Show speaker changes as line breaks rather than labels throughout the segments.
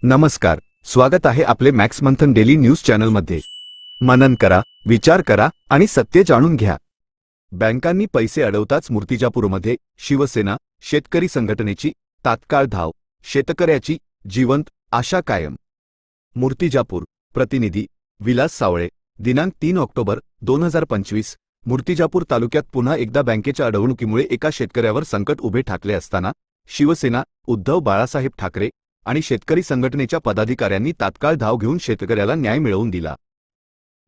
नमस्कार, स्वागत आहे आपले मॅक्स मंथन डेली न्यूज चॅनलमध्ये। मनन करा, विचार करा आणि सत्य जाणून घ्या। बँकांनी पैसे अडवताच मूर्तिजापूरमध्ये शिवसेना शेतकरी संघटनेची तात्काळ धाव, शेतकऱ्याची जिवंत आशा कायम। मूर्तिजापूर, प्रतिनिधी विलास सावळे। दिनांक 3 ऑक्टोबर 2025। मूर्तिजापूर तालुक्यात पुन्हा एकदा बँकेच्या अडवणुकीमुळे एका शेतकऱ्यावर संकट उभे ठाकले असताना शिवसेना, उद्धव बाळासाहेब ठाकरे आणि शेतकरी संघटनेच्या पदाधिकाऱ्यांनी तात्काळ धाव घेऊन शेतकऱ्याला न्याय मिळवून दिला।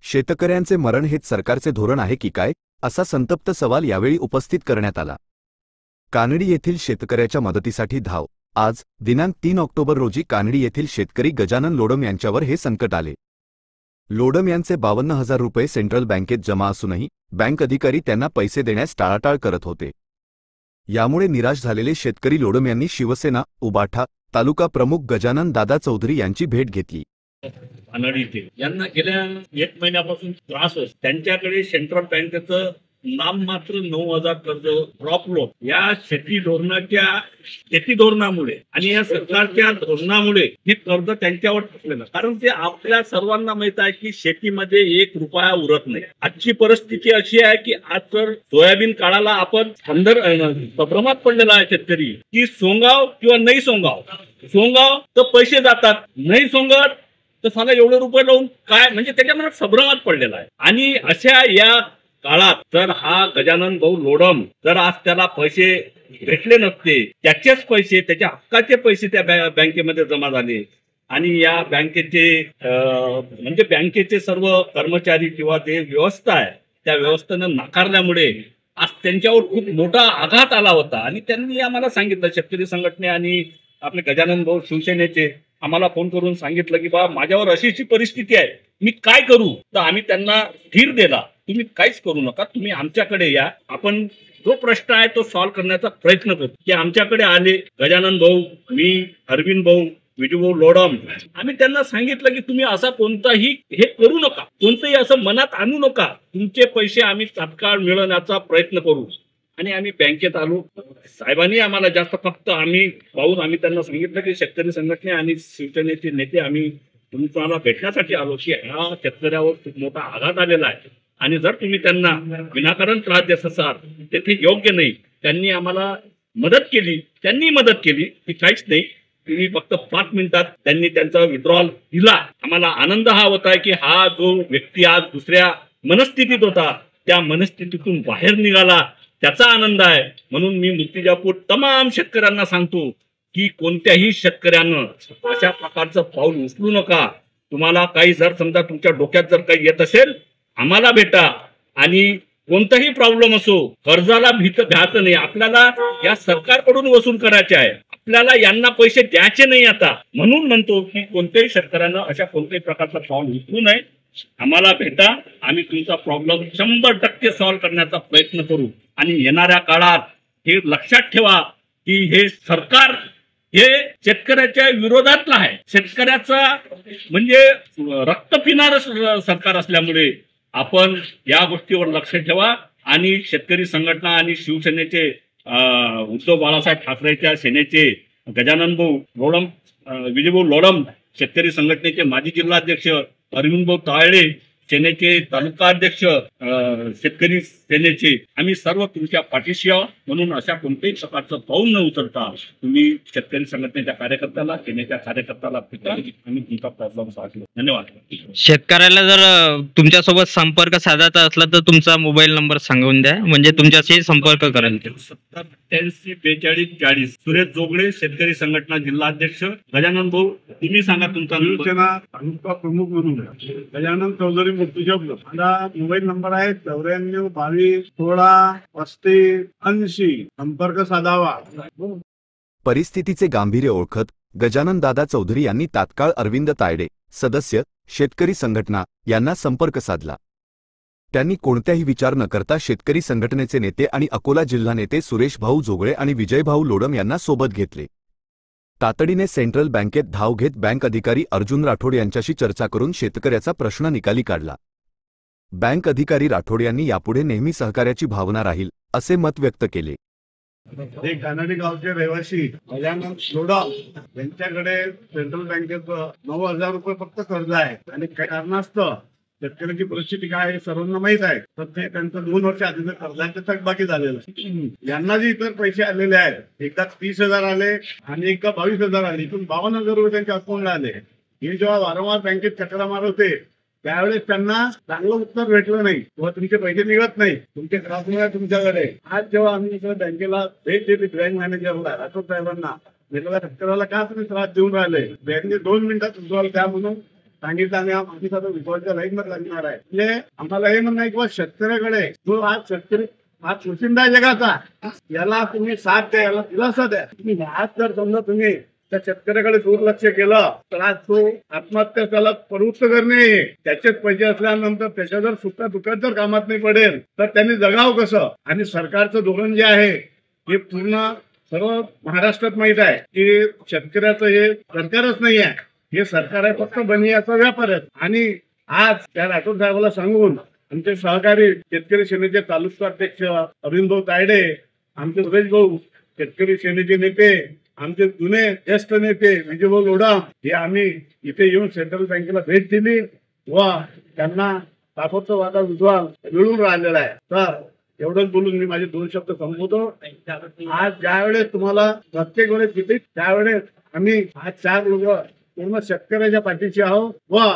शेतकऱ्यांचे मरण हेच सरकारचे धोरण आहे की काय, असा संतप्त सवाल यावेळी उपस्थित करण्यात आला। कानडी येथील शेतकऱ्याच्या मदतीसाठी धाव। आज दिनांक 3 ऑक्टोबर रोजी कानडी येथील शेतकरी गजानन लोडम यांच्यावर हे संकट आले। लोडम यांचे 52,000 रुपये सेंट्रल बँकेत जमा असूनही बँक अधिकारी त्यांना पैसे देण्यास टाळाटाळ करत होते। यामुळे निराश झालेले शेतकरी लोडम यांनी शिवसेना उबाठा तालुका प्रमुख गजानन दादा चौधरी यांची भेट घेतली।
यांना गेल्या 1 महिन्यापासून त्रास होतो। त्यांच्याकडे सेंट्रल बँकेचं नाममात्र 9,000 कर्ज ड्रॉप लोन या शेती धोरणामुळे आणि या सरकारच्या धोरणामुळे हे कर्ज त्यांच्यावर टाकलेलं। कारण ते आपल्या सर्वांना माहित आहे की शेतीमध्ये 1 रुपया उरत नाही। आजची परिस्थिती अशी आहे की आज तर सोयाबीन काढायला आपण संभ्रमात पडलेला आहे शेतकरी की सोंगाव किंवा नाही सोंगाव तर पैसे जातात, नाही सोंगत तर साला एवढे रुपये लावून काय, म्हणजे त्याच्यामध्ये संभ्रमात पडलेला आहे। आणि अशा या काळात तर हा गजानन भाऊ लोडम जर आज त्याला पैसे भेटले नसते, त्याचेच पैसे, त्याच्या हक्काचे पैसे त्या बँकेमध्ये जमा झाले आणि या बँकेचे म्हणजे बँकेचे सर्व कर्मचारी किंवा जे व्यवस्था आहे त्या व्यवस्थेनं नाकारल्यामुळे आज त्यांच्यावर खूप मोठा आघात आला होता। आणि त्यांनी आम्हाला सांगितलं, शेतकरी संघटने आणि आपले गजानन भाऊ शिवसेनेचे आम्हाला फोन करून सांगितलं की बा माझ्यावर अशी परिस्थिती आहे, मी काय करू। तर आम्ही त्यांना धीर दिला, तुम्ही काहीच करू नका, तुम्ही आमच्याकडे या, आपण जो प्रश्न आहे तो सॉल्व्ह करण्याचा प्रयत्न करू। की आमच्याकडे आले गजानन भाऊ, मी, अरविंद भाऊ, विजूभाऊ लोडम। आम्ही त्यांना सांगितलं की तुम्ही असा कोणताही हे करू नका, कोणतंही असं मनात आणू नका, तुमचे पैसे आम्ही तात्काळ मिळवण्याचा प्रयत्न करू। आणि आम्ही बँकेत आलो, साहेबांनी आम्हाला जास्त फक्त आम्ही त्यांना सांगितलं की शेतकरी संघटने आणि शिवसेनेचे नेते आम्ही तुम्हाला भेटण्यासाठी आलो की हा शेतकऱ्यावर खूप मोठा आघात आलेला आहे आणि जर तुम्ही त्यांना विनाकारण त्रास देत असाल तर ते योग्य नाही। त्यांनी आम्हाला मदत केली की काहीच नाही, तुम्ही फक्त 5 मिनिटात त्यांनी त्यांचा विड्रॉल दिला। आम्हाला आनंद हा होता की हा जो व्यक्ती आज दुसऱ्या मनस्थितीत होता त्या मनस्थितीतून बाहेर निघाला, त्याचा आनंद आहे। म्हणून मी मूर्तिजापूर तमाम शेतकऱ्यांना सांगतो की कोणत्याही शेतकऱ्यानं अशा प्रकारचं पाऊल उचलू नका। तुम्हाला काही जर समजा तुमच्या डोक्यात जर काही येत असेल आम्हाला भेटा आणि कोणताही प्रॉब्लेम असो, कर्जाला भ्यायचं नाही, आपल्याला या सरकारकडून वसूल करायचे आहे, आपल्याला यांना पैसे द्यायचे नाही। आता म्हणून म्हणतो की कोणत्याही शेतकऱ्यानं अशा कोणत्याही प्रकारचा पाऊल उचलू नये, आम्हाला भेटा, आम्ही तुमचा प्रॉब्लेम 100% सॉल्व्ह करण्याचा प्रयत्न करू। आणि येणाऱ्या काळात हे लक्षात ठेवा की हे सरकार हे शेतकऱ्याच्या विरोधातलं आहे, शेतकऱ्याचा म्हणजे रक्त पिणारं सरकार असल्यामुळे आपण या गोष्टीवर लक्ष ठेवा। आणि शेतकरी संघटना आणि शिवसेनेचे उद्धव बाळासाहेब ठाकरेच्या सेनेचे गजानन भाऊ लोडम, विजयभाऊ लोडम, शेतकरी संघटनेचे माजी जिल्हाध्यक्ष अरविंद भाऊ ताळे, सेनेचे तालुका अध्यक्ष शेतकरी सेनेचे, आम्ही सर्व तुमच्या पाठीशी आहोत। म्हणून अशा कोणत्याही प्रकारचं पाऊल न उचलता तुम्ही शेतकरी संघटनेच्या कार्यकर्त्याला, सेनेच्या कार्यकर्त्याला भेटा, आम्ही तुमचा प्रॉब्लेम सॉल्व्ह। धन्यवाद।
शेतकऱ्याला जर तुमच्यासोबत संपर्क साधायचा असला तर तुमचा मोबाईल नंबर सांगून द्या, म्हणजे तुमच्याशी संपर्क करेल।
70 सुरेश जोगळे, शेतकरी संघटना जिल्हाध्यक्ष। गजानन भाऊ तुम्ही सांगा तुमचा
शिवसेना तालुका प्रमुख म्हणून गजानन चौधरी मूर्तिजापूर। माझा मोबाईल नंबर आहे 9422163580, संपर्क साधावा।
परिस्थितीचे गांभीर्य ओळखत गजानन दादा चौधरी यांनी तात्काळ अरविंद तायडे, सदस्य शेतकरी संघटना यांना संपर्क साधला। त्यांनी कोणत्याही विचार न करता शेतकरी संघटनेचे नेते आणि अकोला जिल्हा नेते सुरेश भाऊ जोगळे आणि विजयभाऊ लोडम यांना सोबत घेतले। तातडीने सेंट्रल बँकेत धाव घेत बँक अधिकारी अर्जुन राठोड यांच्याशी चर्चा करून शेतकऱ्याचा प्रश्न निकाली काढला। बँक अधिकारी राठोड यांनी यापुढे नेहमी सहकार्याची भावना राहील असे मत व्यक्त केले।
हे कानडी गावचे रहिवासी गजानन लोढा यांच्याकडे सेंट्रल बँकेचं 9,000 रुपये फक्त कर्ज आहे आणि काही कारणास्तव शेतकऱ्याची परिस्थिती काय आहे सर्वांना माहित आहे. तर ते त्यांचं 2 वर्ष आधीचं कर्जाचं थकबाकी झालेलं आहे. यांना जे इतर पैसे आलेले आहेत एकदा 30,000 आले आणि एकदा 22,000 आले, इथून 52,000 रुपये त्यांच्या अकाउंटला आले. हे जेव्हा वारंवार बँकेत चक्रा मारत होते त्यावेळेस त्यांना चांगलं उत्तर भेटलं नाही किंवा तुमचे पैसे निघत नाही, तुमचे ग्राहक नाही तुमच्याकडे. आज जेव्हा आम्ही इकडे बँकेला भेट दिली बँक मॅनेजरला राठोड साहेबांना, वेगवेगळ्या शेतकऱ्याला का तुम्ही त्रास देऊन राहिले, बँकेने 2 मिनिटात उचलवाल द्या म्हणून सांगितलं आणि आम्ही सगळं विकॉलच्या लाईन मध्ये लागणार आहे. म्हणजे आम्हाला हे म्हणणं आहे किंवा शेतकऱ्याकडे जो आज शेतकरी हा चुशिंदा जगाचा, याला तुम्ही साथ द्या, याला दिलासा द्या. तुम्ही आज जर समजा तुम्ही त्या शेतकऱ्याकडे दुर्लक्ष केलं तर आज तो आत्महत्या त्याला प्रवृत्त करणे, त्याचेच पैसे असल्यानंतर त्याच्या जर सुट्ट्या दुःखात जर कामात नाही पडेल तर त्यांनी जगावं कसं. आणि सरकारचं धोरण जे आहे हे पूर्ण सर्व महाराष्ट्रात माहित आहे की शेतकऱ्याचं हे सरकारच नाही आहे, हे सरकार आहे फक्त बनियाचा व्यापार आहे. आणि आज त्या राठोड साहेबाला सांगून आमचे सहकारी शेतकरी सेनेचे तालुका अध्यक्ष अरविंद भाऊ तायडे, आमचे सुरेश भाऊ शेतकरी सेनेचे नेते, आमचे जुने ज्येष्ठ नेते विजयभाऊ लोढा, हे आम्ही इथे येऊन सेंट्रल बँकेला भेट दिली व त्यांना ताबडतोब वादा विद्वान मिळून राहिलेला आहे. तर एवढंच बोलून मी माझे 2 शब्द संपवतो. आज ज्यावेळेस तुम्हाला प्रत्येक वेळेस तिथे त्यावेळेस आम्ही आज 4 लोक पूर्ण शेतकऱ्याच्या पाठीशी आहोत व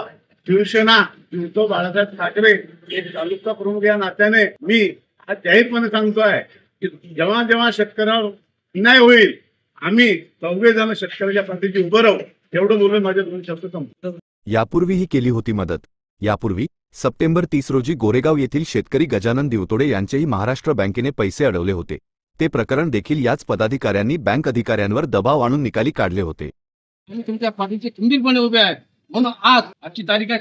शिवसेना उद्धव बाळासाहेब ठाकरे एक तालुका प्रमुख या नात्याने मी आज जाहीरपणे सांगतोय की जेव्हा जेव्हा शेतकऱ्यावर अन्याय होईल आम्ही 4 जण शेतकऱ्याच्या पाठीशी उभं राहू. एवढं बोलून माझे 2 शब्द संपतो.
यापूर्वीही केली होती मदत. यापूर्वी सप्टेंबर 30 रोजी गोरेगाव येथील शेतकरी गजानन दिवतोडे यांचेही महाराष्ट्र बँकेने पैसे अडवले होते. ते प्रकरण देखील याच पदाधिकाऱ्यांनी बँक अधिकाऱ्यांवर दबाव आणून निकाली काढले होते.
तुमच्या पाठीचे खंबीरपणे उभे आहेत म्हणून आजची तारीख आहे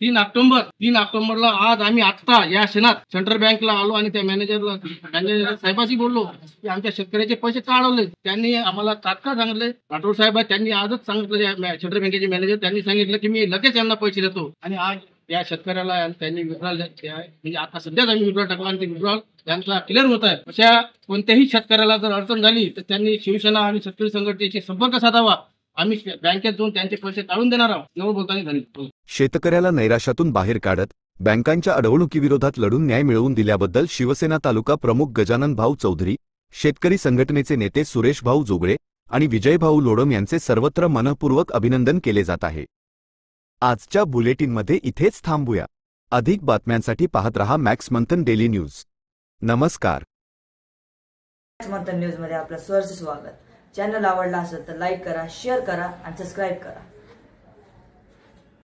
3 ऑक्टोबर. 3 ऑक्टोबरला आज आम्ही आता या क्षणात सेंट्रल बँकला आलो आणि त्या मॅनेजर साहेबाशी बोललो की आमच्या शेतकऱ्याचे पैसे का अडवले. त्यांनी आम्हाला तात्काळ सांगितले, राठोड साहेब त्यांनी आजच सांगितलं, सेंट्रल बँकेचे मॅनेजर त्यांनी सांगितलं की मी लगेच यांना पैसे देतो. आणि आज या शेतकऱ्याला त्यांनी विड्रॉल म्हणजे आता सध्याच आम्ही विड्रॉल टाकला आणि ते विड्रॉल त्यांचा क्लिअर होत आहे. अशा कोणत्याही शेतकऱ्याला जर अडचण झाली तर त्यांनी शिवसेना आणि शेतकरी संघटनेशी संपर्क साधावा. आम्ही बँकेत जाऊन त्यांचे पैसे काढून देणार आहोत. नवं बोलताना धन्यवाद.
शेतकऱ्याला नैराश्यातून बाहेर काढत बँकांच्या अडवणुकीविरोधात लढून न्याय मिळवून दिल्याबद्दल शिवसेना तालुका प्रमुख गजानन भाऊ चौधरी, शेतकरी संघटनेचे नेते सुरेश भाऊ जोगळे आणि विजयभाऊ लोडम यांचे सर्वत्र मनपूर्वक अभिनंदन केले जात आहे. आजच्या बुलेटिनमध्ये इथेच थांबूया. अधिक बातम्यांसाठी पाहत रहा मॅक्स मंथन डेली न्यूज. नमस्कार.
मॅक्स मंथन न्यूज मध्ये आपलं सहर्ष स्वागत. चॅनल आवडला असेल तर लाईक करा, शेअर करा आणि सबस्क्राईब करा.